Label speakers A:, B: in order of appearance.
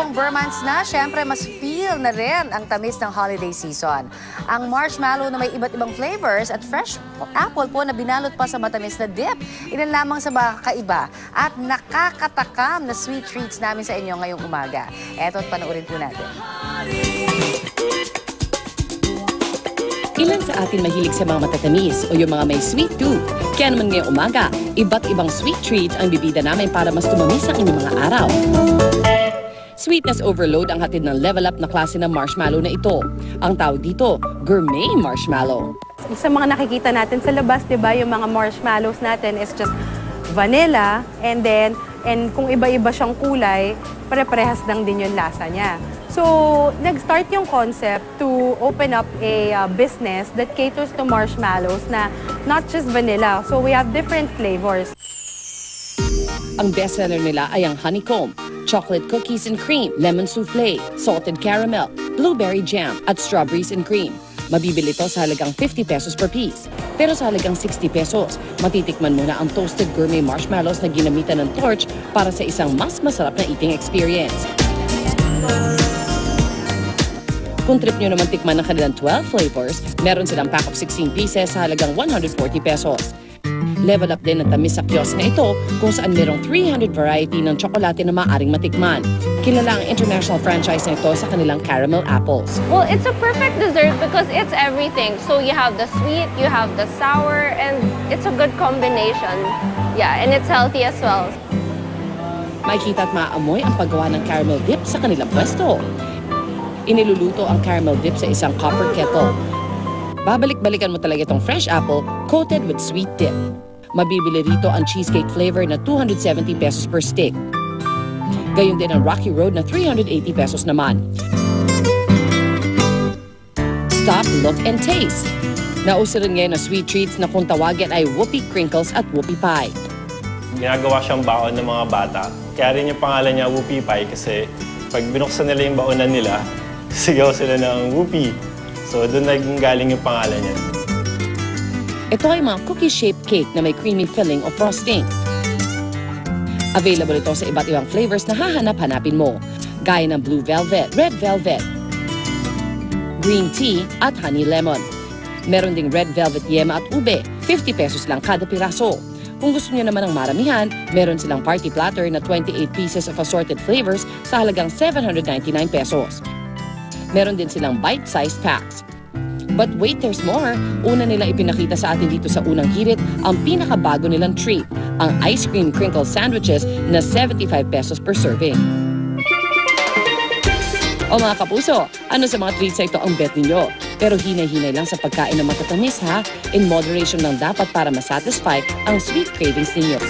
A: kung Burmans na, syempre mas feel na rin ang tamis ng holiday season. Ang marshmallow na may iba't ibang flavors at fresh apple po na binalot pa sa matamis na dip. Ilan lamang sa mga kaiba at nakakatakam na sweet treats namin sa inyo ngayong umaga. Eto at panoorin po natin.
B: Ilan sa atin mahilig sa mga matatamis o yung mga may sweet tooth. Kaya naman ngayong umaga, iba't ibang sweet treats ang bibida namin para mas tumamis ang inyong mga araw. Sweetness overload ang hatid ng level up na klase ng marshmallow na ito. Ang tawag dito, gourmet marshmallow.
C: Sa mga nakikita natin sa labas, di ba, yung mga marshmallows natin is just vanilla and kung iba-iba siyang kulay, pare-parehas lang din yung lasa niya. So, nag-start yung concept to open up a business that caters to marshmallows na not just vanilla. So, we have different flavors.
B: Ang bestseller nila ay ang honeycomb, chocolate cookies and cream, lemon souffle, salted caramel, blueberry jam, at strawberries and cream. Mabibili ito sa halagang 50 pesos per piece. Pero sa halagang 60 pesos, matitikman mo na ang toasted gourmet marshmallows na ginamitan ng torch para sa isang mas masarap na eating experience. Kung trip nyo naman tikman ng kanilang 12 flavors, meron silang pack of 16 pieces sa halagang 140 pesos. Level up din ang tamis sa kiosk na ito kung saan merong 300 variety ng tsokolate na maaaring matikman. Kilala ang international franchise na ito sa kanilang caramel apples.
D: Well, it's a perfect dessert because it's everything. So you have the sweet, you have the sour, and it's a good combination. Yeah, and it's healthy as well.
B: Makikita at maaamoy ang paggawa ng caramel dip sa kanilang pwesto. Iniluluto ang caramel dip sa isang copper kettle. Babalik-balikan mo talaga itong fresh apple coated with sweet dip. Mabibili rito ang cheesecake flavor na 270 pesos per stick. Gayon din ang Rocky Road na 380 pesos naman. Stop, look, and taste. Nauso rin ngayon na sweet treats na kung tawagin ay whoopie crinkles at whoopie pie.
E: Ginagawa siyang baon ng mga bata. Kaya rin yung pangalan niya whoopie pie kasi pag binuksan nila yung baonan nila, sigaw sila ng whoopie. So doon naging galing yung pangalan niya.
B: Ito ay mga cookie-shaped cake na may creamy filling o frosting. Available ito sa iba't ibang flavors na hahanap-hanapin mo, gaya ng blue velvet, red velvet, green tea at honey lemon. Meron ding red velvet yema at ube, 50 pesos lang kada piraso. Kung gusto niyo naman ng maramihan, meron silang party platter na 28 pieces of assorted flavors sa halagang 799 pesos. Meron din silang bite-sized packs. But wait, there's more. Una nila ipinakita sa atin dito sa unang hirit ang pinakabago nilang treat, ang ice cream crinkle sandwiches na 75 pesos per serving. O mga kapuso, ano sa mga treats ito ang bet ninyo? Pero hinay-hinay lang sa pagkain ng matatamis ha, in moderation lang dapat para masatisfy ang sweet cravings ninyo.